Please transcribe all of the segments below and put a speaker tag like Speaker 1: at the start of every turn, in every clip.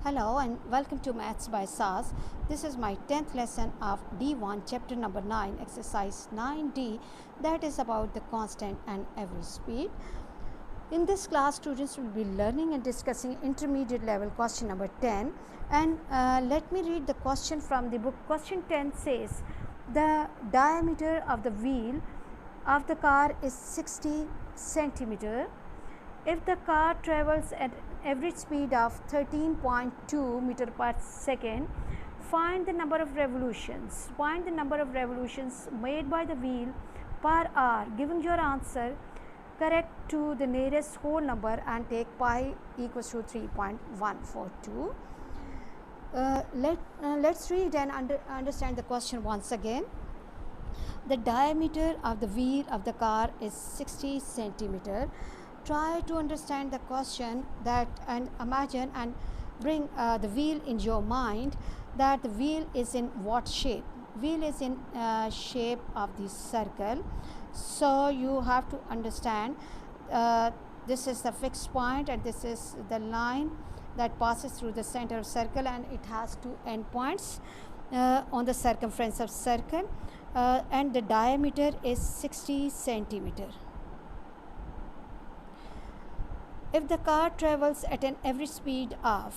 Speaker 1: Hello and welcome to Maths by SAS. This is my 10th lesson of D1 chapter number 9 exercise 9D, that is about the constant and average speed. In this class, students will be learning and discussing intermediate level question number 10, and let me read the question from the book. Question 10 says the diameter of the wheel of the car is 60 centimeter. If the car travels at average speed of 13.2 meter per second, find the number of revolutions. Find the number of revolutions made by the wheel per hour. Giving your answer correct to the nearest whole number and take pi equals to 3.142. Let's read and understand the question once again. The diameter of the wheel of the car is 60 centimeter. Try to understand the question that and imagine and bring the wheel in your mind, that the wheel is in what shape. Wheel is in shape of the circle, so you have to understand this is the fixed point and this is the line that passes through the center of circle, and it has two endpoints on the circumference of circle, and the diameter is 60 centimeter. If the car travels at an average speed of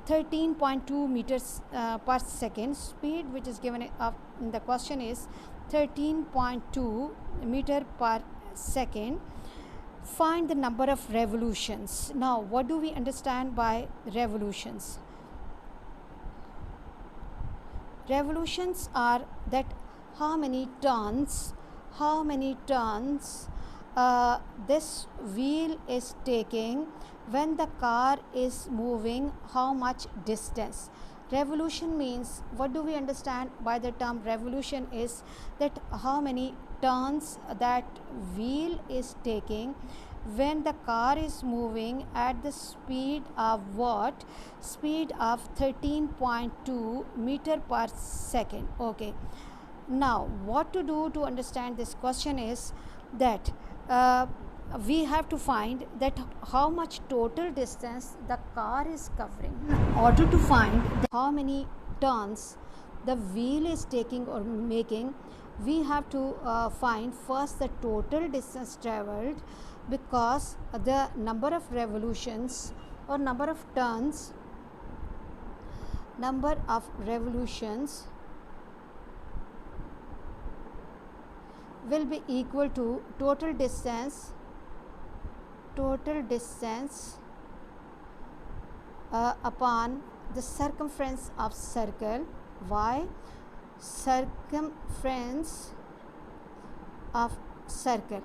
Speaker 1: 13.2 meters per second, speed which is given in the question is 13.2 meter per second, find the number of revolutions. Now, what do we understand by revolutions? Revolutions are that how many turns this wheel is taking when the car is moving, how much distance. Revolution means, what do we understand by the term revolution is that how many turns that wheel is taking when the car is moving at the speed of what? Speed of 13.2 meter per second. Okay, now what to do to understand this question is that we have to find that how much total distance the car is covering. In order to find how many turns the wheel is taking or making, we have to find first the total distance traveled, because the number of revolutions or number of turns, will be equal to total distance upon the circumference of circle. Why? Circumference of circle.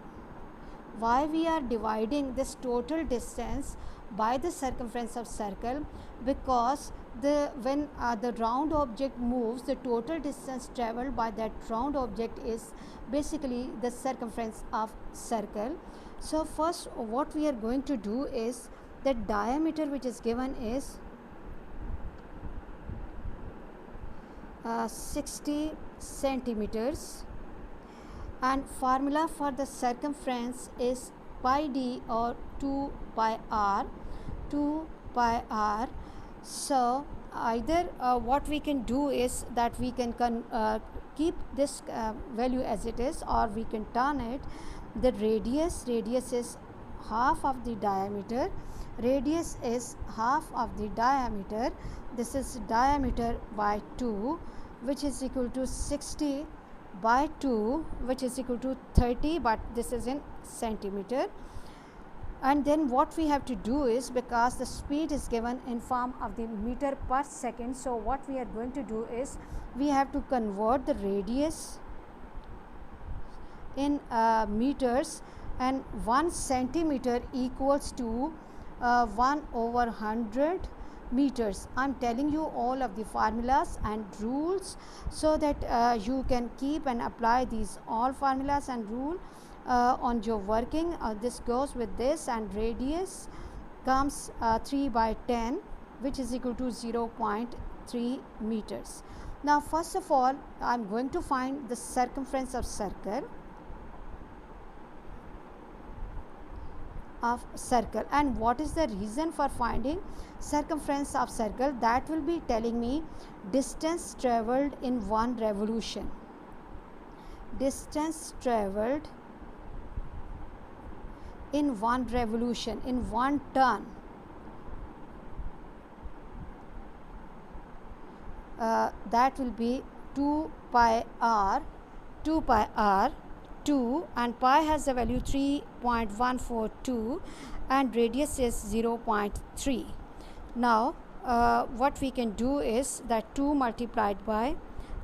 Speaker 1: Why we are dividing this total distance by the circumference of circle? Because when the round object moves, the total distance traveled by that round object is basically the circumference of circle. So first what we are going to do is that diameter which is given is 60 centimeters, and formula for the circumference is pi d or 2 pi r. So either what we can do is that we can keep this value as it is, or we can turn it. The radius is half of the diameter. Radius is half of the diameter. This is diameter by 2, which is equal to 60 by 2, which is equal to 30, but this is in centimeter. And then what we have to do is, because the speed is given in form of the meter per second, so what we are going to do is we have to convert the radius in meters, and 1 centimeter equals to 1/100 meters. I am telling you all of the formulas and rules so that you can keep and apply these all formulas and rule on your working. This goes with this, and radius comes 3 by 10, which is equal to 0.3 meters. Now first of all, I am going to find the circumference of circle. of circle. And what is the reason for finding circumference of circle? That will be telling me distance traveled in one revolution. Distance traveled in one revolution, in one turn. That will be 2 pi r, 2 and pi has the value 3.142 and radius is 0.3. Now what we can do is that 2 multiplied by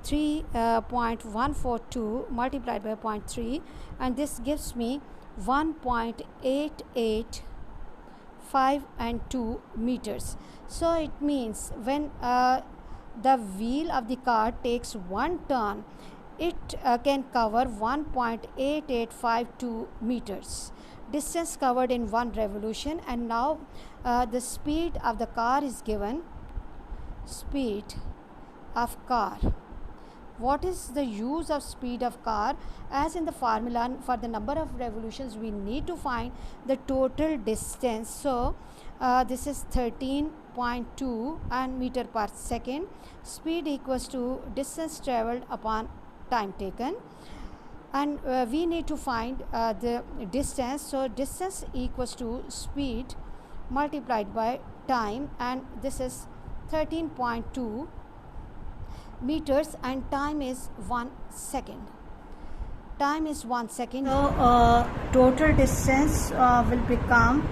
Speaker 1: 3.142 multiplied by 0.3, and this gives me 1.885 meters. So it means when the wheel of the car takes one turn, it can cover 1.8852 meters distance covered in one revolution. And now the speed of the car is given. Speed of car. What is the use of speed of car? As in the formula, for the number of revolutions we need to find the total distance. So this is 13.2 and meter per second. Speed equals to distance traveled upon time taken, and we need to find the distance. So distance equals to speed multiplied by time, and this is 13.2 meters, and time is 1 second. Time is 1 second. So total distance will become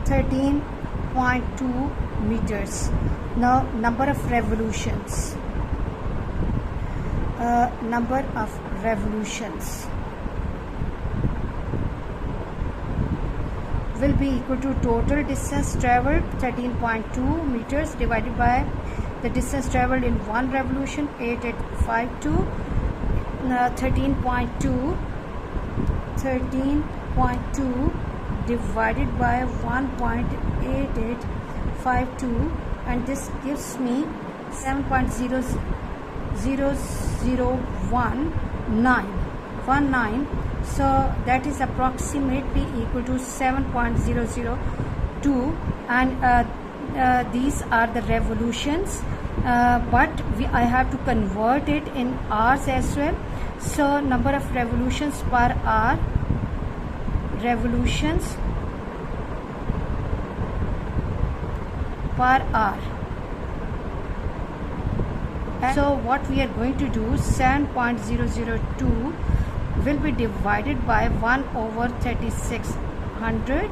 Speaker 1: 13.2 meters. Now number of revolutions. Number of revolutions will be equal to total distance traveled 13.2 meters divided by the distance traveled in one revolution 8852. 13.2 divided by 1.8852, and this gives me 7.0019. So that is approximately equal to 7.002, and these are the revolutions, but I have to convert it in hours as well. So number of revolutions per hour, revolutions per hour. So what we are going to do, 7.002 will be divided by 1 over 3600,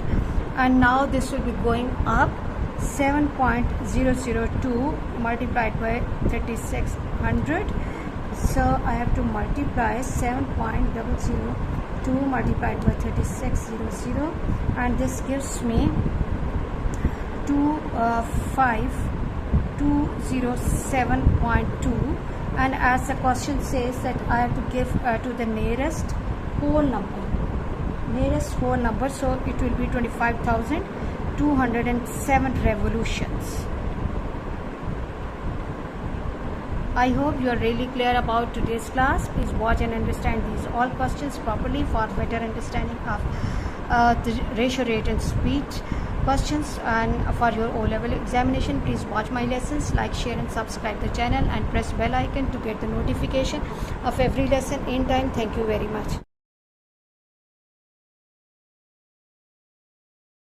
Speaker 1: and now this will be going up. 7.002 multiplied by 3600. So I have to multiply 7.002 multiplied by 3600, and this gives me 25207.2, and as the question says that I have to give to the nearest whole number, so it will be 25,207 revolutions. I hope you are really clear about today's class. Please watch and understand these all questions properly for better understanding of the ratio, rate and speed questions. And for your O-level examination, please watch my lessons, like, share and subscribe the channel, and press bell icon to get the notification of every lesson in time. Thank you very much.